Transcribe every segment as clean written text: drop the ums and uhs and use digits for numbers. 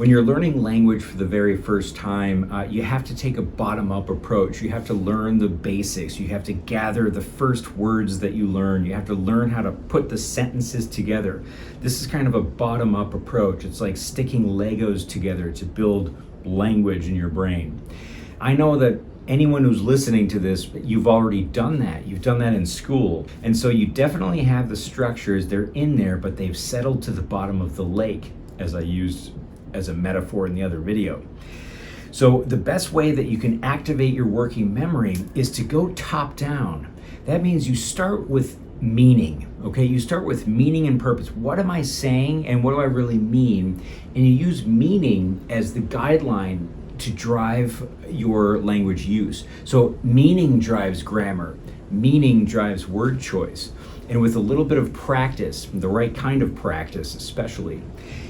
When you're learning language for the very first time, you have to take a bottom-up approach. You have to learn the basics. You have to gather the first words that you learn. You have to learn how to put the sentences together. This is kind of a bottom-up approach. It's like sticking Legos together to build language in your brain. I know that anyone who's listening to this, you've already done that. You've done that in school. And so you definitely have the structures. They're in there, but they've settled to the bottom of the lake, as I used as a metaphor in the other video. So the best way that you can activate your working memory is to go top down. That means you start with meaning, okay? You start with meaning and purpose. What am I saying and what do I really mean? And you use meaning as the guideline to drive your language use. So meaning drives grammar, meaning drives word choice. And with a little bit of practice, the right kind of practice especially,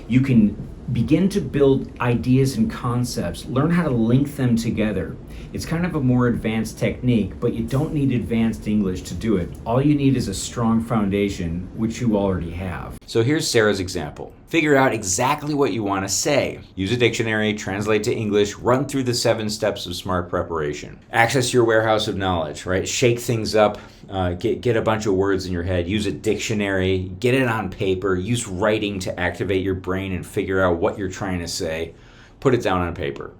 you can begin to build ideas and concepts, learn how to link them together. It's kind of a more advanced technique, but you don't need advanced English to do it. All you need is a strong foundation, which you already have. So here's Sarah's example. Figure out exactly what you want to say. Use a dictionary, translate to English, run through the 7 steps of smart preparation. Access your warehouse of knowledge, right? Shake things up, get a bunch of words in your head, use a dictionary, get it on paper, use writing to activate your brain and figure out what you're trying to say. Put it down on paper.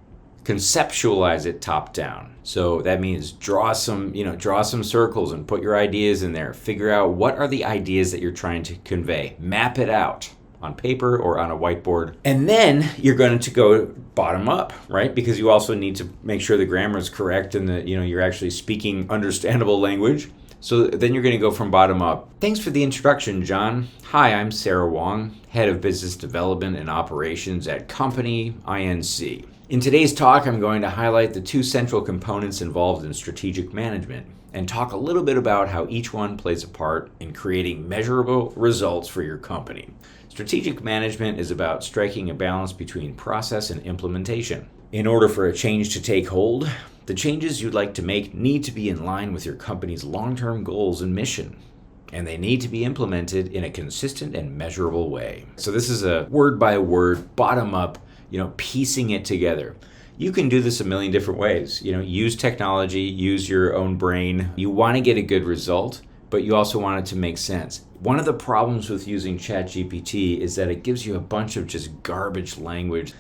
Conceptualize it top down. So that means draw some circles and put your ideas in there. Figure out what are the ideas that you're trying to convey. Map it out on paper or on a whiteboard. And then you're going to go bottom up, right? Because you also need to make sure the grammar is correct and that you're actually speaking understandable language. So then you're going to go from bottom up. Thanks for the introduction, John. Hi, I'm Sarah Wong, Head of Business Development and Operations at Company INC. In today's talk, I'm going to highlight the 2 central components involved in strategic management and talk a little bit about how each one plays a part in creating measurable results for your company. Strategic management is about striking a balance between process and implementation. In order for a change to take hold, the changes you'd like to make need to be in line with your company's long-term goals and mission, and they need to be implemented in a consistent and measurable way. So this is a word-by-word, bottom-up, piecing it together. You can do this a million different ways. Use technology, use your own brain. You want to get a good result, but you also want it to make sense. One of the problems with using ChatGPT is that it gives you a bunch of just garbage language.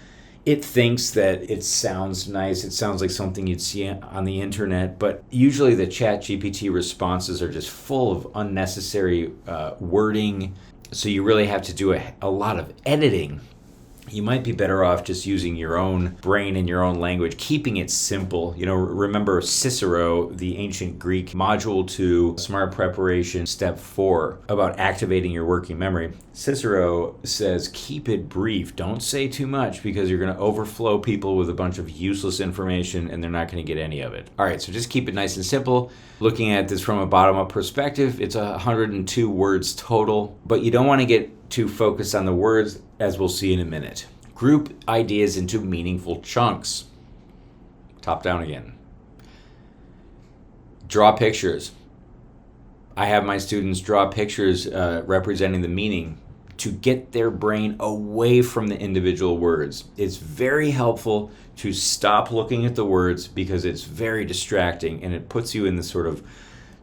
It thinks that it sounds nice. It sounds like something you'd see on the internet, but usually the ChatGPT responses are just full of unnecessary wording. So you really have to do a lot of editing. You might be better off just using your own brain and your own language, keeping it simple. Remember Cicero, the ancient Greek, module 2, smart preparation, step 4, about activating your working memory. Cicero says, keep it brief. Don't say too much because you're going to overflow people with a bunch of useless information and they're not going to get any of it. All right, so just keep it nice and simple. Looking at this from a bottom-up perspective, it's 102 words total, but you don't want to get too focused on the words, as we'll see in a minute. Group ideas into meaningful chunks. Top down again. Draw pictures. I have my students draw pictures representing the meaning to get their brain away from the individual words. It's very helpful to stop looking at the words because it's very distracting and it puts you in this sort of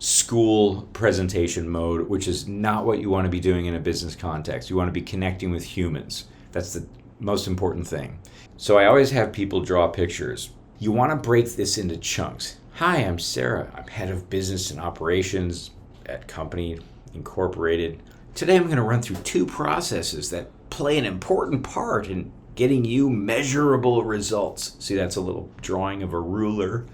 school presentation mode, which is not what you want to be doing in a business context. You want to be connecting with humans. That's the most important thing. So I always have people draw pictures. You want to break this into chunks. Hi, I'm Sarah. I'm head of business and operations at Company Incorporated. Today I'm going to run through 2 processes that play an important part in getting you measurable results. See, that's a little drawing of a ruler.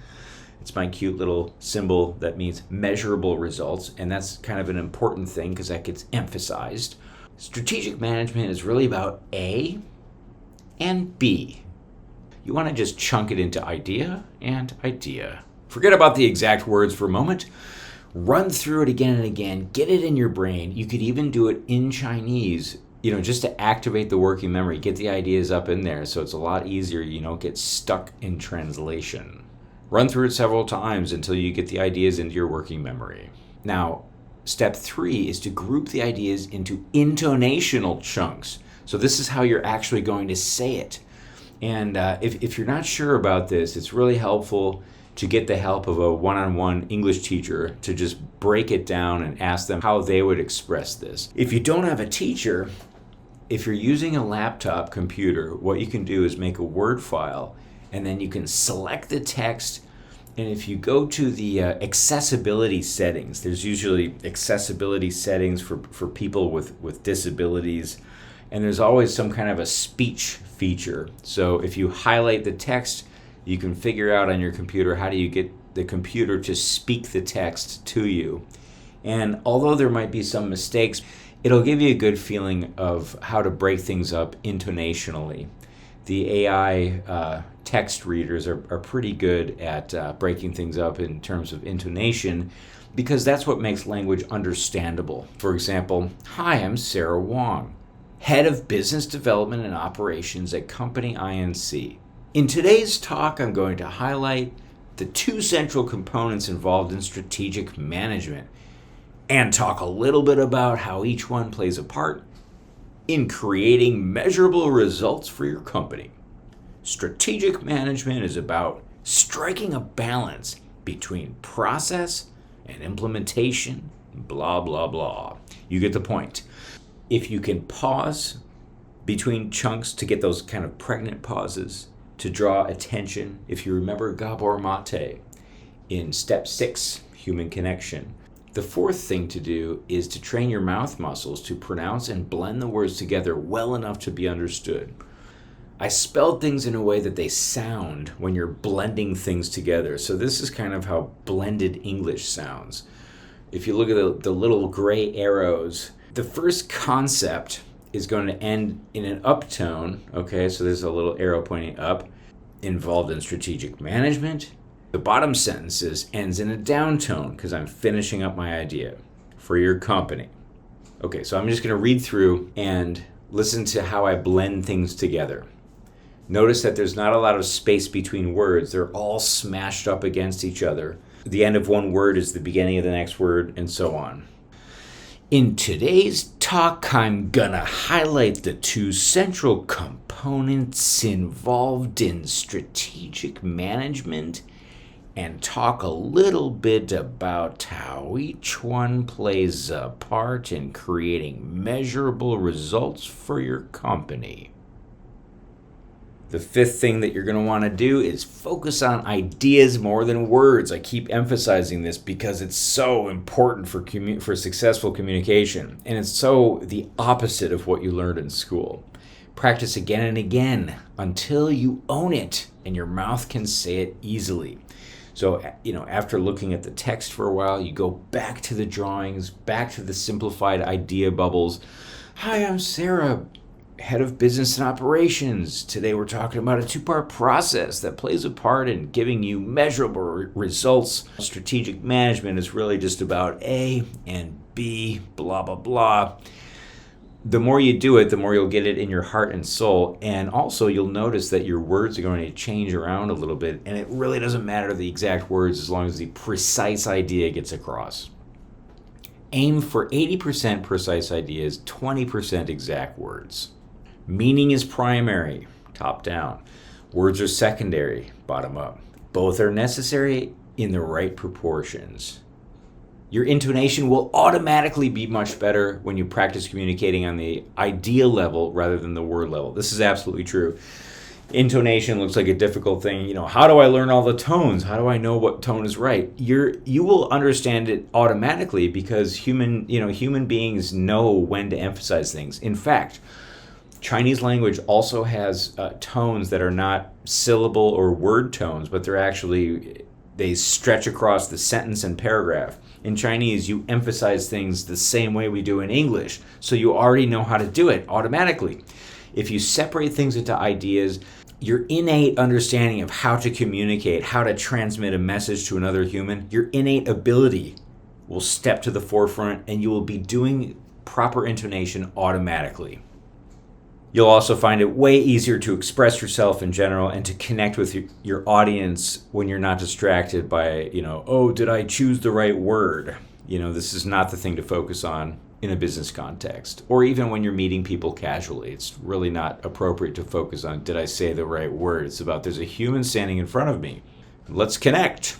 It's my cute little symbol that means measurable results, and that's kind of an important thing because that gets emphasized. Strategic management is really about A and B. You want to just chunk it into idea and idea. Forget about the exact words for a moment. Run through it again and again. Get it in your brain. You could even do it in Chinese, just to activate the working memory. Get the ideas up in there so it's a lot easier. You don't get stuck in translation. Run through it several times until you get the ideas into your working memory. Now, step 3 is to group the ideas into intonational chunks. So this is how you're actually going to say it. And if you're not sure about this, it's really helpful to get the help of a one-on-one English teacher to just break it down and ask them how they would express this. If you don't have a teacher, if you're using a laptop computer, what you can do is make a Word file, and then you can select the text. And if you go to the accessibility settings, there's usually accessibility settings for people with disabilities, and there's always some kind of a speech feature. So if you highlight the text, you can figure out on your computer how do you get the computer to speak the text to you. And although there might be some mistakes, it'll give you a good feeling of how to break things up intonationally. The AI text readers are pretty good at breaking things up in terms of intonation, because that's what makes language understandable. For example, hi, I'm Sarah Wong, Head of Business Development and Operations at Company INC. In today's talk, I'm going to highlight the two central components involved in strategic management and talk a little bit about how each one plays a part in creating measurable results for your company. Strategic management is about striking a balance between process and implementation, blah, blah, blah. You get the point. If you can pause between chunks to get those kind of pregnant pauses, to draw attention, if you remember Gabor Mate in step 6, human connection. The fourth thing to do is to train your mouth muscles to pronounce and blend the words together well enough to be understood. I spelled things in a way that they sound when you're blending things together. So this is kind of how blended English sounds. If you look at the little gray arrows, the first concept is going to end in an uptone. Okay, so there's a little arrow pointing up, involved in strategic management. The bottom sentences ends in a downtone because I'm finishing up my idea for your company. Okay, so I'm just going to read through and listen to how I blend things together. Notice that there's not a lot of space between words. They're all smashed up against each other. The end of one word is the beginning of the next word, and so on. In today's talk, I'm gonna highlight the two central components involved in strategic management and talk a little bit about how each one plays a part in creating measurable results for your company. The fifth thing that you're going to want to do is focus on ideas more than words. I keep emphasizing this because it's so important for successful communication. And it's so the opposite of what you learned in school. Practice again and again until you own it and your mouth can say it easily. So, after looking at the text for a while, you go back to the drawings, back to the simplified idea bubbles. Hi, I'm Sarah, Head of Business and Operations. Today we're talking about a two-part process that plays a part in giving you measurable results. Strategic management is really just about A and B, blah, blah, blah. The more you do it, the more you'll get it in your heart and soul. And also you'll notice that your words are going to change around a little bit. And it really doesn't matter the exact words as long as the precise idea gets across. Aim for 80% precise ideas, 20% exact words. Meaning is primary, top down. Words are secondary, bottom up. Both are necessary in the right proportions. Your intonation will automatically be much better when you practice communicating on the idea level rather than the word level. This is absolutely true. Intonation looks like a difficult thing. How do I learn all the tones? How do I know what tone is right? You will understand it automatically because human beings know when to emphasize things. In fact, Chinese language also has tones that are not syllable or word tones, but they stretch across the sentence and paragraph. In Chinese, you emphasize things the same way we do in English, so you already know how to do it automatically. If you separate things into ideas, your innate understanding of how to communicate, how to transmit a message to another human, your innate ability will step to the forefront and you will be doing proper intonation automatically. You'll also find it way easier to express yourself in general and to connect with your audience when you're not distracted by, did I choose the right word? This is not the thing to focus on. in a business context, or even when you're meeting people casually. It's really not appropriate to focus on, did I say the right word? It's about, there's a human standing in front of me. Let's connect.